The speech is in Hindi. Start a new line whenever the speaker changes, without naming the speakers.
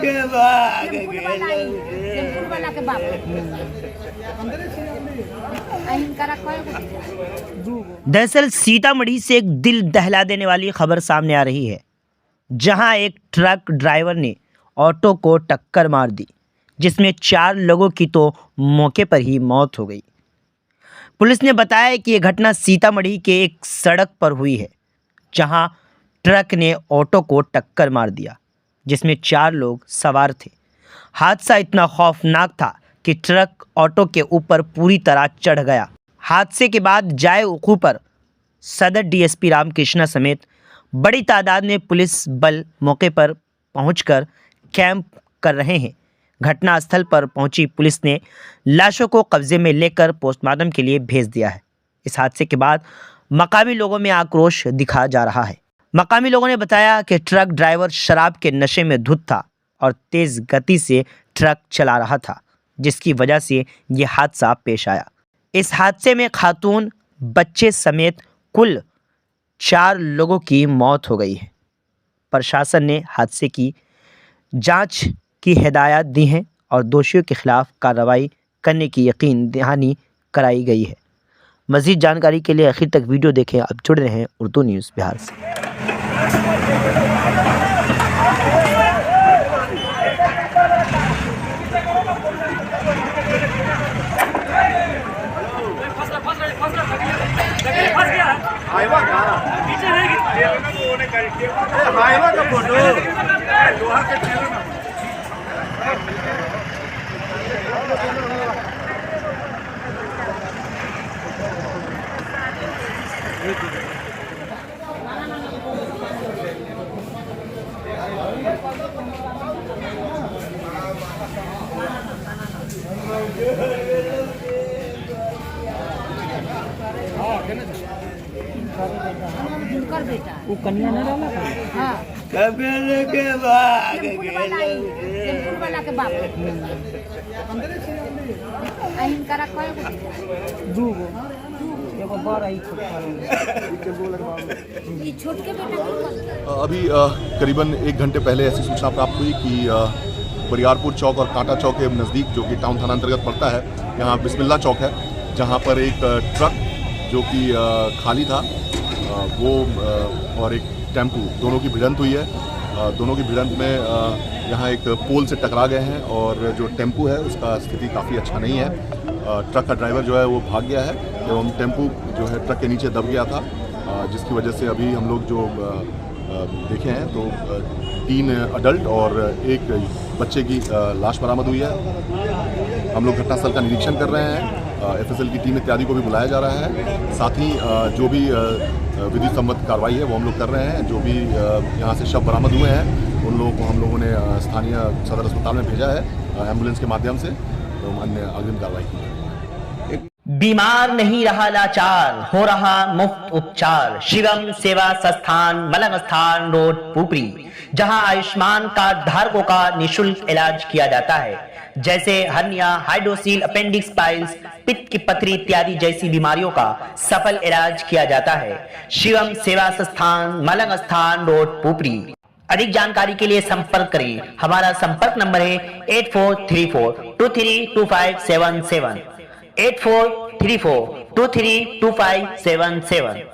के भाग
दरअसल सीतामढ़ी से एक दिल दहला देने वाली खबर सामने आ रही है, जहां एक ट्रक ड्राइवर ने ऑटो को टक्कर मार दी, जिसमें 4 लोगों की तो मौके पर ही मौत हो गई। पुलिस ने बताया कि यह घटना सीतामढ़ी के एक सड़क पर हुई है, जहां ट्रक ने ऑटो को टक्कर मार दिया, जिसमें 4 लोग सवार थे। हादसा इतना खौफनाक था कि ट्रक ऑटो के ऊपर पूरी तरह चढ़ गया। हादसे के बाद जाए वकूअ पर सदर डीएसपी रामकृष्णा समेत बड़ी तादाद में पुलिस बल मौके पर पहुंचकर कैंप कर रहे हैं। घटनास्थल पर पहुंची पुलिस ने लाशों को कब्जे में लेकर पोस्टमार्टम के लिए भेज दिया है। इस हादसे के बाद मकामी लोगों में आक्रोश दिखा जा रहा है। मकामी लोगों ने बताया कि ट्रक ड्राइवर शराब के नशे में धुत था और तेज गति से ट्रक चला रहा था, जिसकी वजह से ये हादसा पेश आया। इस हादसे में खातून, बच्चे समेत कुल 4 लोगों की मौत हो गई है। प्रशासन ने हादसे की जांच की हिदायत दी है और दोषियों के खिलाफ कार्रवाई करने की यकीन दहानी कराई गई है। मज़ीद जानकारी के लिए आखिर तक वीडियो देखें। अब जुड़े रहें उर्दू न्यूज़ बिहार से।
वो कन्या न रहला का हां
कबीर के भाग
वाला के बाप अहिन करा कोई दूगो एगो बड़ आई छोटके बेटा।
अभी करीबन 1 घंटे पहले ऐसी सूचना प्राप्त हुई कि बरियारपुर चौक और कांटा चौक के नज़दीक, जो कि टाउन थाना अंतर्गत पड़ता है, यहाँ बिस्मिल्ला चौक है, जहाँ पर एक ट्रक जो कि खाली था वो और एक टेम्पू, दोनों की भिड़ंत हुई है। दोनों की भिड़ंत में यहाँ एक पोल से टकरा गए हैं और जो टेम्पू है उसका स्थिति काफ़ी अच्छा नहीं है। ट्रक का ड्राइवर जो है वो भाग गया है एवं टेम्पू जो है ट्रक के नीचे दब गया था, जिसकी वजह से अभी हम लोग जो देखे हैं तो 3 अडल्ट और एक बच्चे की लाश बरामद हुई है। हम लोग घटनास्थल का निरीक्षण कर रहे हैं। एफएसएल की टीम इत्यादि को भी बुलाया जा रहा है। साथ ही जो भी विधि सम्मत कार्रवाई है वो हम लोग कर रहे हैं। जो भी यहाँ से शव बरामद हुए हैं उन लोगों को हम लोगों ने स्थानीय सदर अस्पताल में भेजा है एम्बुलेंस के माध्यम से, तो अन्य अग्रिम कार्रवाई की है।
बीमार नहीं रहा लाचार, हो रहा मुफ्त उपचार। शिवम सेवा संस्थान, मलंग स्थान रोड, पुपरी, जहां आयुष्मान कार्ड धारकों का निःशुल्क इलाज किया जाता है, जैसे हर्निया, हाइड्रोसील, अपेंडिक्स, पाइल्स, पित्त की पथरी इत्यादि जैसी बीमारियों का सफल इलाज किया जाता है। शिवम सेवा संस्थान, मलंग स्थान रोड, पुपरी। अधिक जानकारी के लिए संपर्क करें। हमारा संपर्क नंबर है 8434232577, 8434232577।